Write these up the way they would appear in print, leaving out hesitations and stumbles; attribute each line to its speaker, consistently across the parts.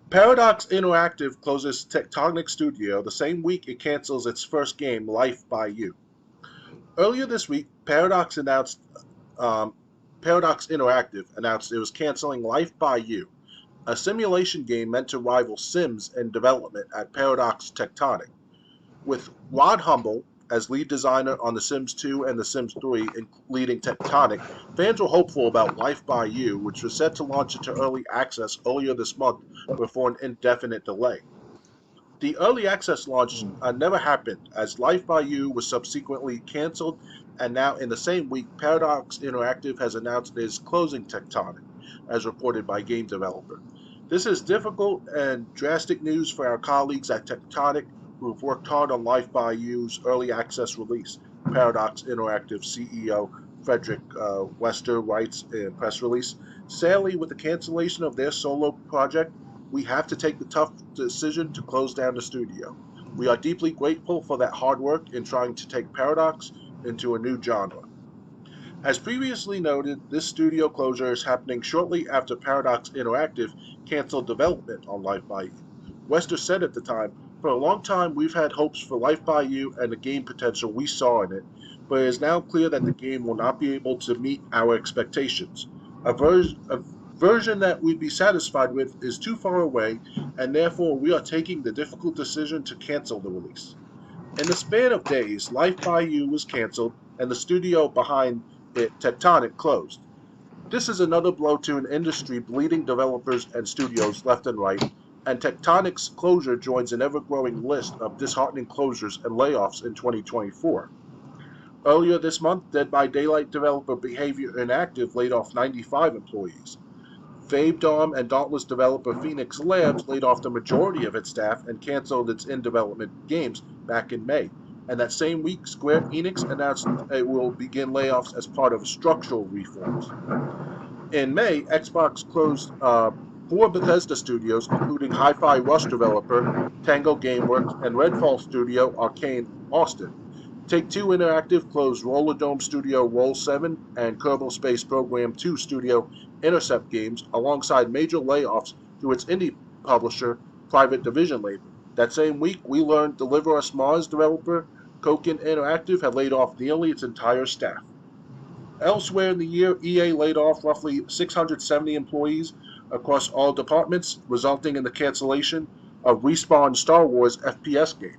Speaker 1: Paradox Interactive closes Tectonic Studio the same week it cancels its first game, Life by You. Earlier this week, um, Paradox Interactive announced it was canceling Life by You, a simulation game meant to rival Sims in development at Paradox Tectonic. With Rod Humble as lead designer on The Sims 2 and The Sims 3 leading Tectonic, fans were hopeful about Life by You, which was set to launch into early access earlier this month before an indefinite delay. The early access launch never happened, as Life by You was subsequently canceled, and now in the same week, Paradox Interactive has announced it is closing Tectonic, as reported by Game Developer. This is difficult and drastic news for our colleagues at Tectonic who have worked hard on Life by You's early access release, Paradox Interactive CEO Frederick Wester writes in press release. Sadly, with the cancellation of their solo project, we have to take the tough decision to close down the studio. We are deeply grateful for that hard work in trying to take Paradox into a new genre. As previously noted, this studio closure is happening shortly after Paradox Interactive canceled development on Life by You. Wester said at the time, "For a long time we've had hopes for Life by You and the game potential we saw in it, but it is now clear that the game will not be able to meet our expectations. A version that we'd be satisfied with is too far away, and therefore we are taking the difficult decision to cancel the release." In the span of days, Life by You was canceled and the studio behind it, Tectonic, closed. This is another blow to an industry bleeding developers and studios left and right, and Tectonic's closure joins an ever growing list of disheartening closures and layoffs in 2024. Earlier this month, Dead by Daylight developer Behavior Inactive laid off 95 employees. Fabe Dom and Dauntless developer Phoenix Labs laid off the majority of its staff and canceled its in development games back in May. And that same week, Square Enix announced it will begin layoffs as part of structural reforms. In May, Xbox closed four Bethesda studios, including Hi Fi Rush developer Tango Gameworks and Redfall studio Arcane Austin. Take Two Interactive closed Roller Dome studio Roll 7 and Kerbal Space Program 2 studio Intercept Games, alongside major layoffs to its indie publisher, Private Division label. That same week, we learned Deliver Us Mars developer Koken Interactive had laid off nearly its entire staff. Elsewhere in the year, EA laid off roughly 670 employees across all departments, resulting in the cancellation of Respawn's Star Wars FPS game.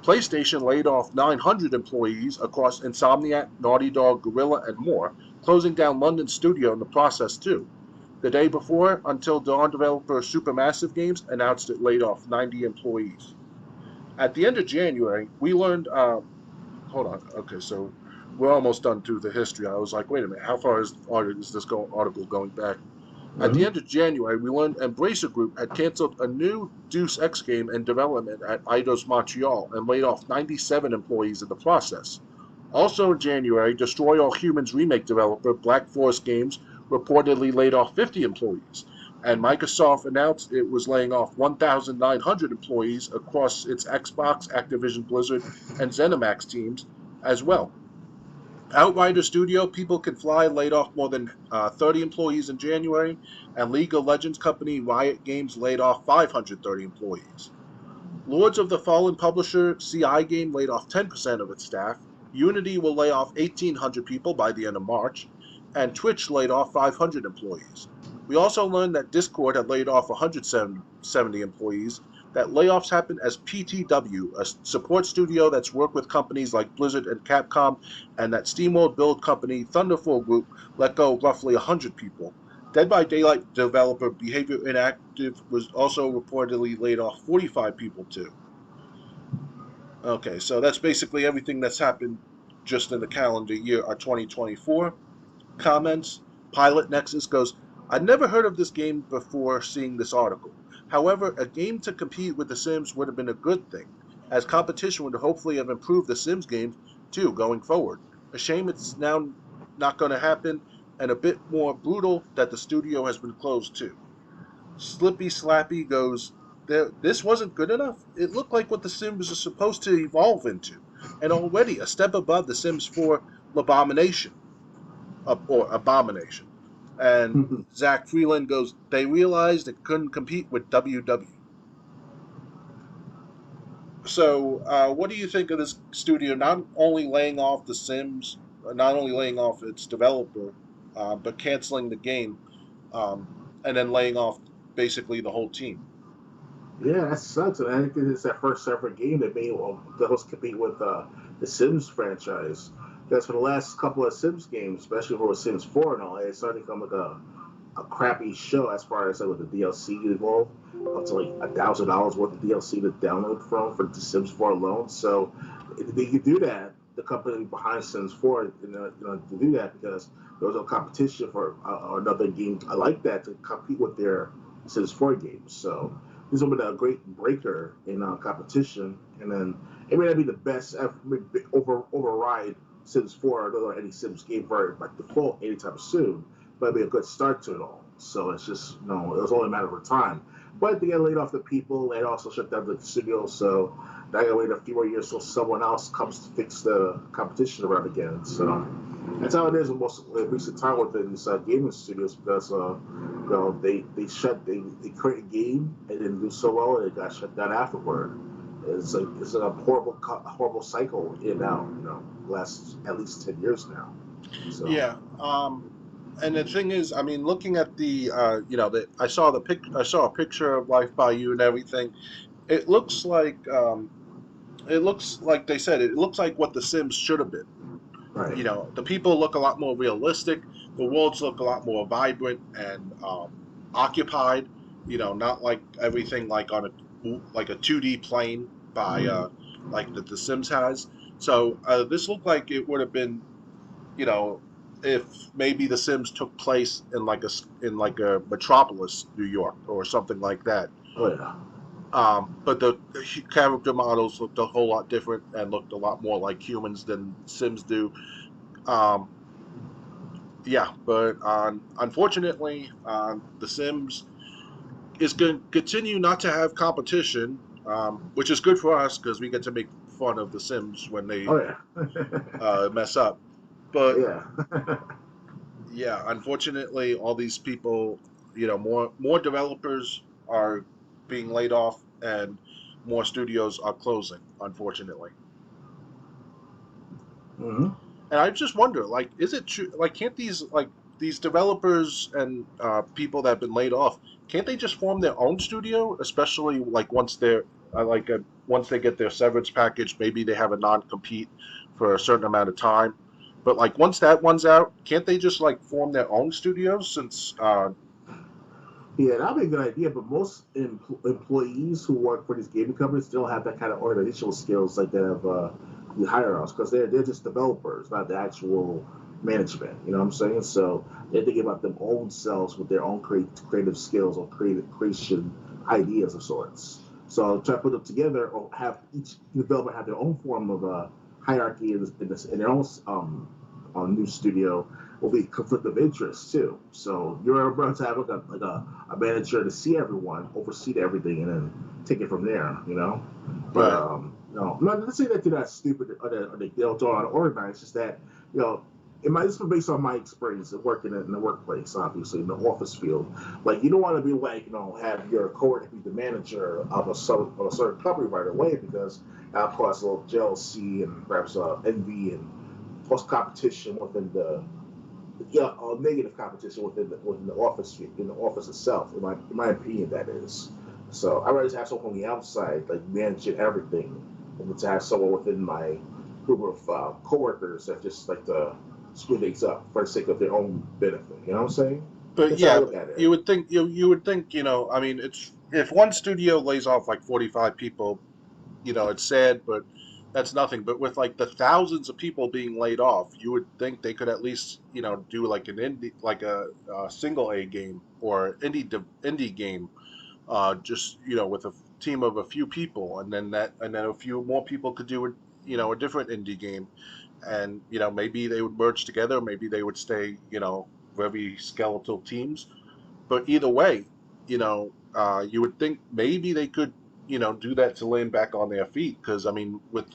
Speaker 1: PlayStation laid off 900 employees across Insomniac, Naughty Dog, Guerrilla, and more, closing down London's studio in the process too. The day before, Until Dawn developer Supermassive Games announced it laid off 90 employees. At the end of January, we learned. Hold on. Okay, so we're almost done through the history. I was like, wait a minute, how far is this article going back? At the
Speaker 2: Mm-hmm.
Speaker 1: end of January, we learned Embracer Group had canceled a new Deus Ex game in development at Eidos Montreal and laid off 97 employees in the process. Also in January, Destroy All Humans remake developer Black Forest Games reportedly laid off 50 employees, and Microsoft announced it was laying off 1,900 employees across its Xbox, Activision Blizzard, and ZeniMax teams as well. Outrider Studio, People Can Fly laid off more than 30 employees in January, and League of Legends company Riot Games laid off 530 employees. Lords of the Fallen publisher CI Game laid off 10% of its staff. Unity will lay off 1,800 people by the end of March, and Twitch laid off 500 employees. We also learned that Discord had laid off 170 employees. That layoffs happened as PTW, a support studio that's worked with companies like Blizzard and Capcom, and that SteamWorld build company Thunderful Group let go roughly 100 people. Dead by Daylight developer Behavior Inactive was also reportedly laid off 45 people too. Okay, so that's basically everything that's happened just in the calendar year of 2024. Comments. Pilot Nexus goes, "I'd never heard of this game before seeing this article. However, a game to compete with The Sims would have been a good thing, as competition would hopefully have improved The Sims games too going forward. A shame it's now not going to happen, and a bit more brutal that the studio has been closed too." Slippy Slappy goes, "This wasn't good enough? It looked like what The Sims is supposed to evolve into, and already a step above The Sims 4 Abomination, or Abomination. And Zach Freeland goes, they realized it couldn't compete with WW. So, what do you think of this studio not only laying off The Sims, not only laying off its developer, but canceling the game, um, and then laying off basically the whole team?
Speaker 2: Yeah, that sucks. And I think it's that first ever game that made the host compete with the Sims franchise. Because for the last couple of Sims games, especially for Sims 4 and all, it started to become like a crappy show as far as like with the DLC involved. Up to like $1,000 worth of DLC to download from for the Sims 4 alone. So they could do that. The company behind Sims 4, to do that because there was no competition for another game like that to compete with their Sims 4 games. So this would be a great breaker in competition, and then it may not be the best override Sims 4 or any Sims game for by default anytime soon, but it'd be a good start to it all. So it's just it was only a matter of time. But they got laid off the people. They also shut down the studio, so now I gotta wait a few more years till someone else comes to fix the competition around again. So that's how it is in most recent time within these gaming studios because they create a game and didn't do so well and it got shut down afterward. It's a horrible cycle in now lasts at least 10 years now. So
Speaker 1: Yeah. And the thing is, I mean, looking at the, I saw I saw a picture of Life by You and everything. It looks like they said, it looks like what The Sims should have been.
Speaker 2: right.
Speaker 1: The people look a lot more realistic. The worlds look a lot more vibrant and occupied. Not like everything like on a 2D plane by like that The Sims has. So this looked like it would have been, you know, if maybe The Sims took place in like a metropolis, New York, or something like that.
Speaker 2: Oh yeah.
Speaker 1: But the character models looked a whole lot different and looked a lot more like humans than Sims do. Um, yeah, but unfortunately, The Sims is going to continue not to have competition, which is good for us because we get to make fun of The Sims when they
Speaker 2: Oh yeah.
Speaker 1: mess up. But
Speaker 2: Yeah.
Speaker 1: yeah, unfortunately, all these people, more developers are being laid off and more studios are closing, unfortunately.
Speaker 2: hmm
Speaker 1: And I just wonder, like, is it true? Like, can't these developers and people that have been laid off, can't they just form their own studio? Especially like once they get their severance package, maybe they have a non-compete for a certain amount of time. But like once that one's out, can't they just like form their own studios? Since
Speaker 2: Yeah, that'd be a good idea. But most employees who work for these gaming companies still have that kind of organizational skills like that of the higher ups because they're just developers, not the actual management. You know what I'm saying? So they're thinking about their own selves with their own creative skills or creative creation ideas of sorts. So try to put them together or have each developer have their own form of hierarchy in their own new studio will be conflict of interest too. So you're about to have a manager to see everyone, oversee everything, and then take it from there. But
Speaker 1: right,
Speaker 2: no, I'm not to say that they're not stupid or they don't organize. It's just that you know. This is based on my experience of working in the workplace, obviously in the office field. Like you don't want to be like have your coworker be the manager of a certain company right away because that'll cause a little jealousy and perhaps envy and plus competition within the negative competition within the office in the office itself. In my opinion, that is. So I rather have someone on the outside like managing everything, than to have someone within my group of coworkers that just like to screw things up for the sake of their own benefit. You know what I'm saying?
Speaker 1: but
Speaker 2: That's how I
Speaker 1: yeah,
Speaker 2: look
Speaker 1: but
Speaker 2: at it.
Speaker 1: you would think, I mean, it's if one studio lays off like 45 people, it's sad, but that's nothing. But with like the thousands of people being laid off, you would think they could at least, do like an indie, like a single A game or indie game, just with a team of a few people, and then a few more people could do a different indie game, and maybe they would merge together, maybe they would stay, very skeletal teams, but either way, you would think maybe they could, do that to land back on their feet. Because I mean, with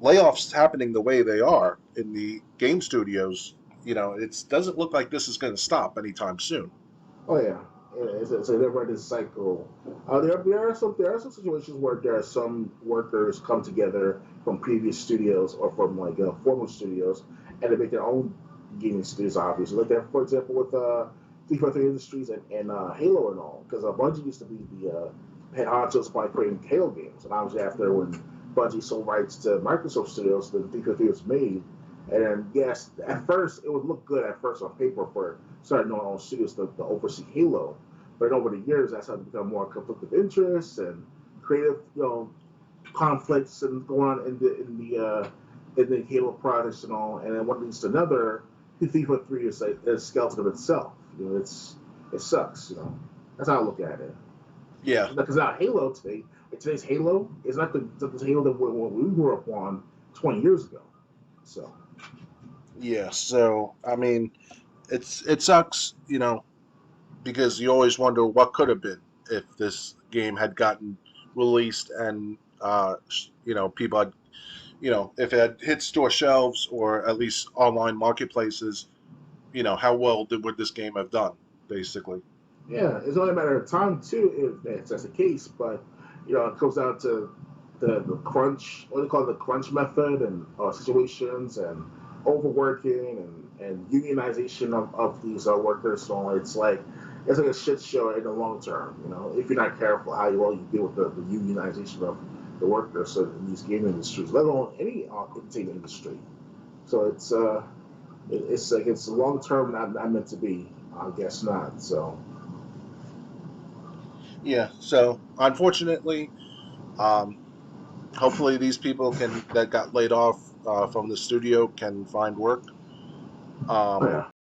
Speaker 1: layoffs happening the way they are in the game studios, it doesn't look like this is going to stop anytime soon.
Speaker 2: Oh yeah, it's a never-ending cycle. There are some situations where there are some workers come together from previous studios or from like former studios, and they make their own gaming studios. Obviously, like that, for example, with 343 Industries and Halo and all, because Bungie used to be the head honchos by creating Halo games, and obviously after when Bungie sold rights to Microsoft Studios, the 343 was made. And then, yes, at first it would look good at first on paper for starting their own studios to oversee Halo. But over the years, that's how to become more conflict of interest and creative, conflicts and going on in the Halo projects and all. And then one leads to another. The FIFA 3 is like a skeleton of itself. It sucks. That's how I look at it.
Speaker 1: Yeah,
Speaker 2: Because now Halo today, today's Halo is not the Halo that we grew up on 20 years ago. So.
Speaker 1: yeah. So I mean, it sucks, because you always wonder what could have been if this game had gotten released and people had, if it had hit store shelves or at least online marketplaces, how well would this game have done, basically.
Speaker 2: Yeah, it's only a matter of time too if that's the case. But it comes down to the crunch, what do they call it, the crunch method, and situations, and overworking, and unionization of these workers. So it's like a shit show in the long term. If you're not careful how well you deal with the unionization of the workers in these game industries, let alone any entertainment industry. So it's long term, not meant to be. I guess not. So.
Speaker 1: Yeah. So unfortunately, um, hopefully these people that got laid off from the studio can find work.
Speaker 2: Oh
Speaker 1: Um,
Speaker 2: yeah.